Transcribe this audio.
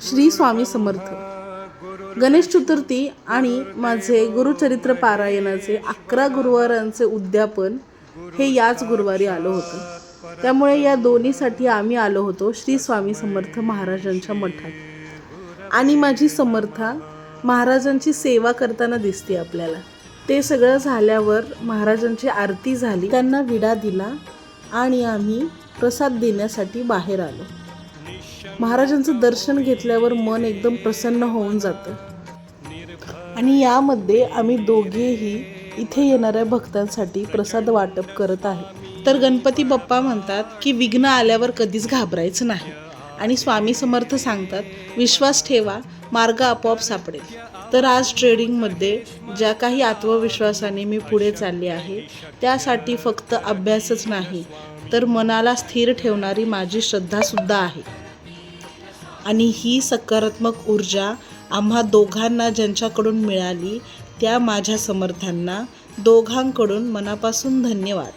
श्री स्वामी समर्थ. गणेश चतुर्थी आणि माझे गुरुचरित्र पारायणाचे 11 गुरुवारांचे उद्यापन हे याच गुरुवारी आलं होतं. त्यामुळे या दोन्हीसाठी आम्ही आलो होतो श्री स्वामी समर्थ महाराजांच्या मठात. आणि माझी समर्था महाराजांची सेवा करताना दिसते आपल्याला. ते सगळं झाल्यावर महाराजांची आरती झाली, त्यांना विडा दिला आणि आम्ही प्रसाद देण्यासाठी बाहेर आलो. महाराजांचं दर्शन घेतल्यावर मन एकदम प्रसन्न होऊन जातं. आणि यामध्ये आम्ही दोघेही इथे येणाऱ्या भक्तांसाठी प्रसाद वाटप करत आहे. तर गणपती बाप्पा म्हणतात की विघ्न आल्यावर कधीच घाबरायचं नाही. आणि स्वामी समर्थ सांगतात विश्वास ठेवा, मार्ग आपोआप सापडेल. तर आज ट्रेडिंगमध्ये ज्या काही आत्मविश्वासाने मी पुढे चालले आहे त्यासाठी फक्त अभ्यासच नाही तर मनाला स्थिर ठेवणारी माझी श्रद्धासुद्धा आहे. आणि ही सकारात्मक ऊर्जा आम्हा दोघांना ज्यांच्याकडून मिळाली त्या माझ्या समर्थांना दोघांकडून मनापासून धन्यवाद.